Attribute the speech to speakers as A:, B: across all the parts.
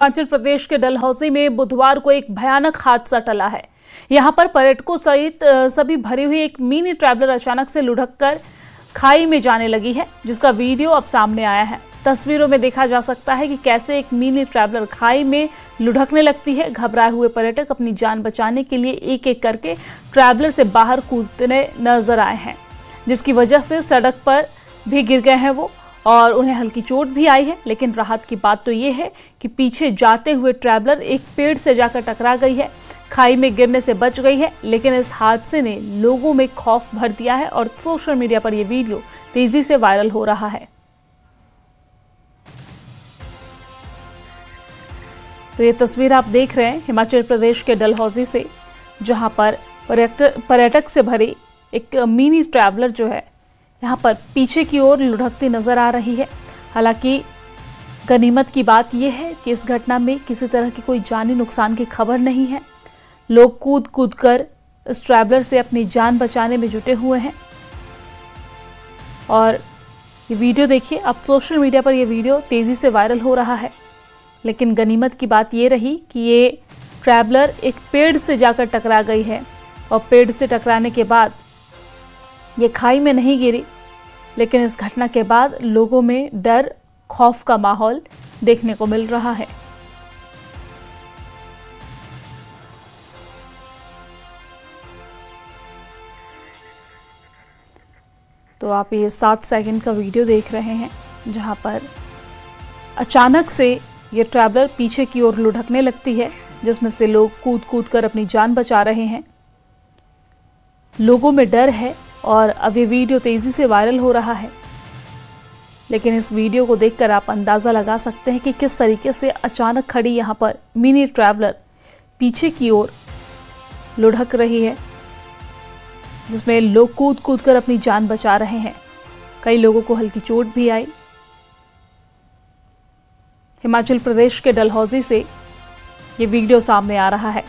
A: हिमाचल प्रदेश के डलहौजी में बुधवार को एक भयानक हादसा टला है। यहां पर पर्यटकों सहित सभी भरी हुई एक मिनी ट्रैवलर अचानक से लुढ़ककर खाई में जाने लगी है, जिसका वीडियो अब सामने आया है। तस्वीरों में देखा जा सकता है कि कैसे एक मिनी ट्रैवलर खाई में लुढ़कने लगती है। घबराए हुए पर्यटक अपनी जान बचाने के लिए एक एक करके ट्रैवलर से बाहर कूदते नजर आए हैं, जिसकी वजह से सड़क पर भी गिर गए हैं वो और उन्हें हल्की चोट भी आई है। लेकिन राहत की बात तो ये है कि पीछे जाते हुए ट्रैवलर एक पेड़ से जाकर टकरा गई है, खाई में गिरने से बच गई है। लेकिन इस हादसे ने लोगों में खौफ भर दिया है और सोशल मीडिया पर यह वीडियो तेजी से वायरल हो रहा है। तो ये तस्वीर आप देख रहे हैं हिमाचल प्रदेश के डलहौजी से, जहां पर पर्यटक से भरी एक मिनी ट्रैवलर जो है यहाँ पर पीछे की ओर लुढ़कती नजर आ रही है। हालांकि गनीमत की बात यह है कि इस घटना में किसी तरह की कोई जानी नुकसान की खबर नहीं है। लोग कूद कूद कर इस ट्रैवलर से अपनी जान बचाने में जुटे हुए हैं और ये वीडियो देखिए, अब सोशल मीडिया पर यह वीडियो तेजी से वायरल हो रहा है। लेकिन गनीमत की बात यह रही कि ये ट्रैवलर एक पेड़ से जाकर टकरा गई है और पेड़ से टकराने के बाद ये खाई में नहीं गिरी। लेकिन इस घटना के बाद लोगों में डर, खौफ का माहौल देखने को मिल रहा है। तो आप ये 7 सेकंड का वीडियो देख रहे हैं, जहां पर अचानक से ये ट्रैवलर पीछे की ओर लुढ़कने लगती है, जिसमें से लोग कूद कूद कर अपनी जान बचा रहे हैं। लोगों में डर है और अब ये वीडियो तेजी से वायरल हो रहा है। लेकिन इस वीडियो को देखकर आप अंदाजा लगा सकते हैं कि किस तरीके से अचानक खड़ी यहाँ पर मिनी ट्रैवलर पीछे की ओर लुढ़क रही है, जिसमें लोग कूद कूद कर अपनी जान बचा रहे हैं। कई लोगों को हल्की चोट भी आई। हिमाचल प्रदेश के डलहौजी से ये वीडियो सामने आ रहा है।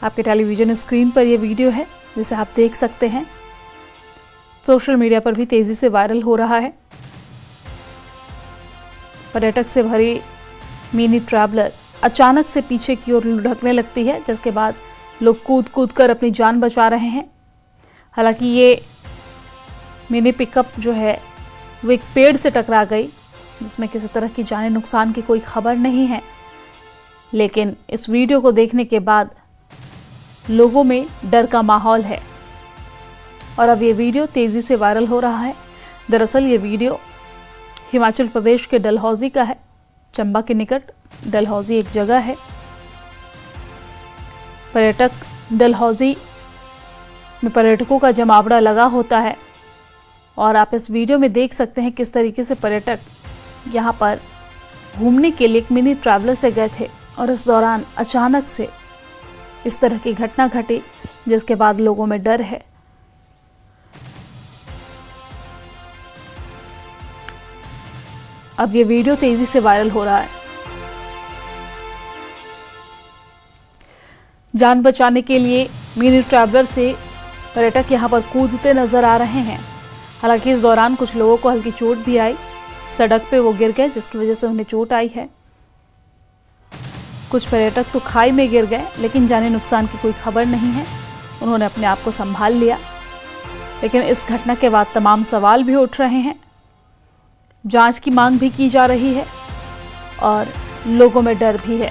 A: आपके टेलीविजन स्क्रीन पर यह वीडियो है, जिसे आप देख सकते हैं। सोशल मीडिया पर भी तेजी से वायरल हो रहा है। पर्यटक से भरी मिनी ट्रैवलर अचानक से पीछे की ओर लुढ़कने लगती है, जिसके बाद लोग कूद कूद कर अपनी जान बचा रहे हैं। हालांकि ये मिनी पिकअप जो है वो एक पेड़ से टकरा गई, जिसमें किसी तरह की जानी नुकसान की कोई खबर नहीं है। लेकिन इस वीडियो को देखने के बाद लोगों में डर का माहौल है और अब ये वीडियो तेजी से वायरल हो रहा है। दरअसल ये वीडियो हिमाचल प्रदेश के डलहौजी का है। चंबा के निकट डलहौजी एक जगह है। डलहौजी में पर्यटकों का जमावड़ा लगा होता है और आप इस वीडियो में देख सकते हैं किस तरीके से पर्यटक यहाँ पर घूमने के लिए एक मिनी ट्रैवलर से गए थे और इस दौरान अचानक से इस तरह की घटना घटी, जिसके बाद लोगों में डर है। अब ये वीडियो तेजी से वायरल हो रहा है। जान बचाने के लिए मिनी ट्रैवलर से पर्यटक यहां पर कूदते नजर आ रहे हैं। हालांकि इस दौरान कुछ लोगों को हल्की चोट भी आई। सड़क पे वो गिर गए, जिसकी वजह से उन्हें चोट आई है। कुछ पर्यटक तो खाई में गिर गए, लेकिन जानी नुकसान की कोई खबर नहीं है। उन्होंने अपने आप को संभाल लिया। लेकिन इस घटना के बाद तमाम सवाल भी उठ रहे हैं। जांच की मांग भी की जा रही है और लोगों में डर भी है।